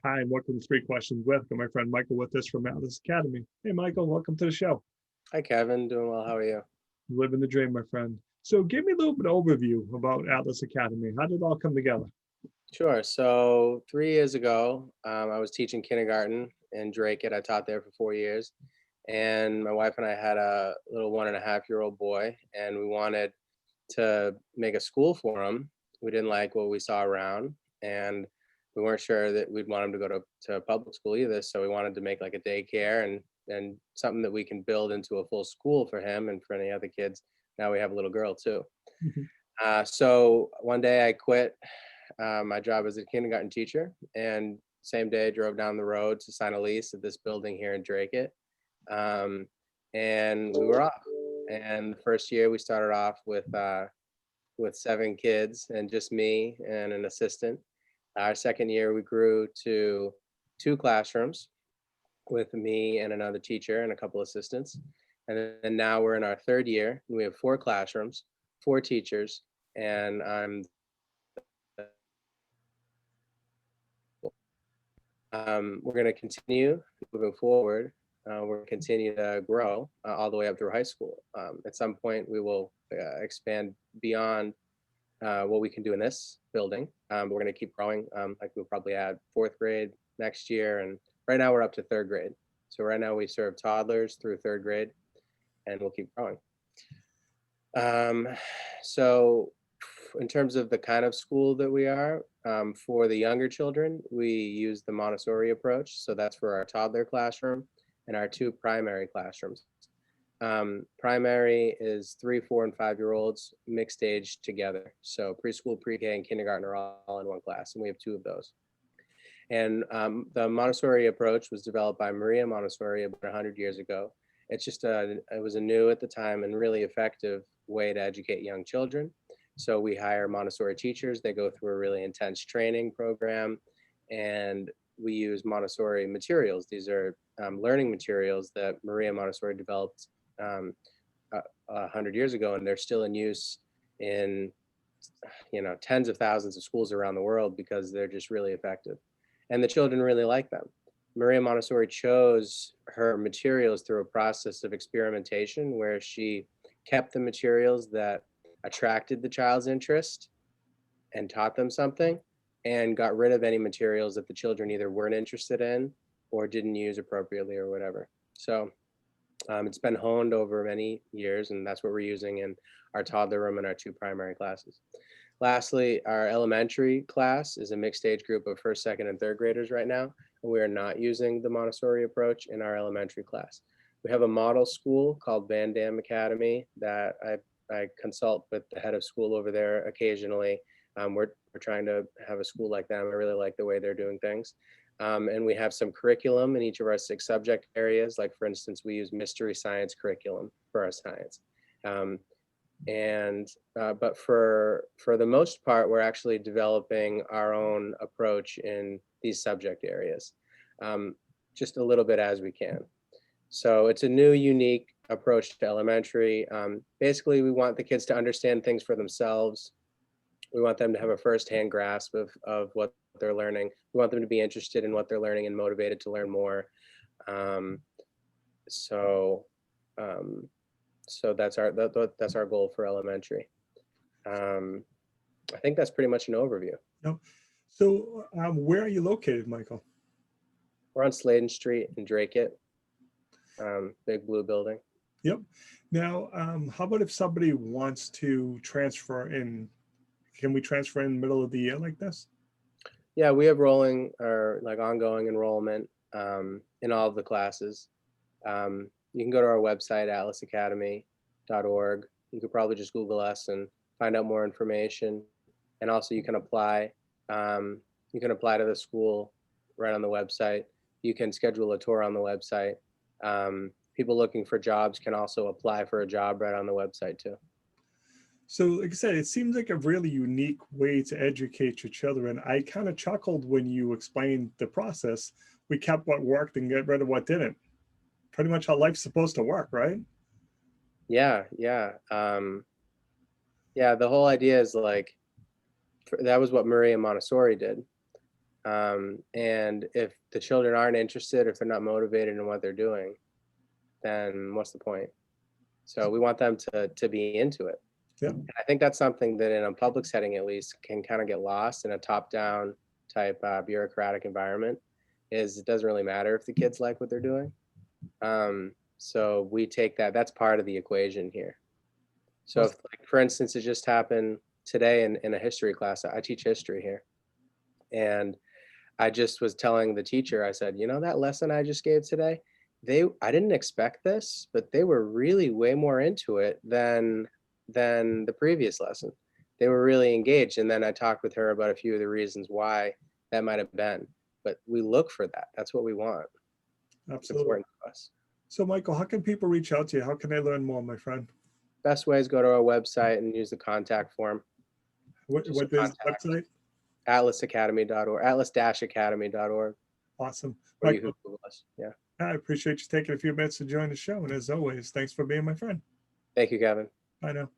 Hi, and welcome to Three Questions with. Got my friend Michael with us from Atlas Academy. Hey, Michael, welcome to the show. Hi, Kevin. Doing well. How are you? Living the dream, my friend. So, give me a little bit of overview about Atlas Academy. How did it all come together? Sure. So 3 years ago, I was teaching kindergarten in Drake. I taught there for 4 years. And my wife and I had a little 1.5-year-old boy, and we wanted to make a school for him. We didn't like what we saw around, and we weren't sure that we'd want him to go to public school either. So we wanted to make like a daycare and something that we can build into a full school for him and for any other kids. Now we have a little girl too. Mhm. So one day I quit my job as a kindergarten teacher, and same day I drove down the road to sign a lease at this building here in Drake. Um, and we were off. And the first year we started off with 7 kids and just me and an assistant. Our second year we grew to 2 classrooms with me and another teacher and a couple assistants. And then now we're in our third year and we have 4 classrooms, 4 teachers, and we're going to continue moving forward. We're going to continue to grow all the way up through high school. At some point, we will expand beyond what we can do in this building. But we're going to keep growing. Like we'll probably add 4th grade next year. And right now we're up to 3rd grade. So right now we serve toddlers through 3rd grade, and we'll keep growing. So in terms of the kind of school that we are, for the younger children, we use the Montessori approach. So that's for our toddler classroom and our 2 primary classrooms. Primary is 3, 4, and 5-year-olds mixed age together. So preschool, pre-K, and kindergarten are all in one class, and we have 2 of those. And the Montessori approach was developed by Maria Montessori about 100 years ago. It was a new at the time and really effective way to educate young children. So we hire Montessori teachers. They go through a really intense training program, and we use Montessori materials. These are learning materials that Maria Montessori developed 100 years ago, and they're still in use in tens of thousands of schools around the world because they're just really effective, and the children really like them. Maria Montessori chose her materials through a process of experimentation where she kept the materials that attracted the child's interest and taught them something, and got rid of any materials that the children either weren't interested in or didn't use appropriately or whatever. So it's been honed over many years, and that's what we're using in our toddler room and our 2 primary classes. Lastly, our elementary class is a mixed age group of 1st, 2nd, and 3rd graders right now, and we are not using the Montessori approach in our elementary class. We have a model school called Van Dam Academy that I consult with the head of school over there occasionally. We're trying to have a school like them. I really like the way they're doing things. And we have some curriculum in each of our 6 subject areas. Like for instance, we use mystery science curriculum for our science. But for the most part, we're actually developing our own approach in these subject areas, just a little bit as we can. So it's a new, unique approach to elementary. Basically, we want the kids to understand things for themselves. We want them to have a firsthand grasp of what they're learning. We want them to be interested in what they're learning and motivated to learn more. So that's our goal for elementary. I think that's pretty much an overview. No. So, where are you located, Michael? We're on Sladen Street in Drake, big blue building. Yep. Now, how about if somebody wants to transfer in? Can we transfer in the middle of the year like this? Yeah, we have rolling or like ongoing enrollment in all of the classes. You can go to our website, atlasacademy.org. You could probably just Google us and find out more information. And also you can apply. You can apply to the school right on the website. You can schedule a tour on the website. People looking for jobs can also apply for a job right on the website too. So, like I said, it seems like a really unique way to educate your children. I kind of chuckled when you explained the process. We kept what worked and get rid of what didn't. Pretty much how life's supposed to work, right? Yeah. The whole idea is like, that was what Maria Montessori did. And if the children aren't interested, if they're not motivated in what they're doing, then what's the point? So we want them to be into it. Yeah. And I think that's something that in a public setting, at least, can kind of get lost in a top-down type bureaucratic environment. Is it doesn't really matter if the kids like what they're doing. So we take that's part of the equation here. So if, like, for instance, it just happened today in a history class. I teach history here, and I just was telling the teacher, I said, that lesson I just gave today, I didn't expect this, but they were really way more into it than the previous lesson. They were really engaged. And then I talked with her about a few of the reasons why that might have been. But we look for that. That's what we want. It's Absolutely. important to us. So Michael, how can people reach out to you? How can they learn more, my friend? Best way is go to our website and use the contact form. What is the website? atlasacademy.org, atlas-academy.org. Awesome. Or you Michael, can Google us. Yeah. I appreciate you taking a few minutes to join the show. And as always, thanks for being my friend. Thank you, Kevin. Bye now.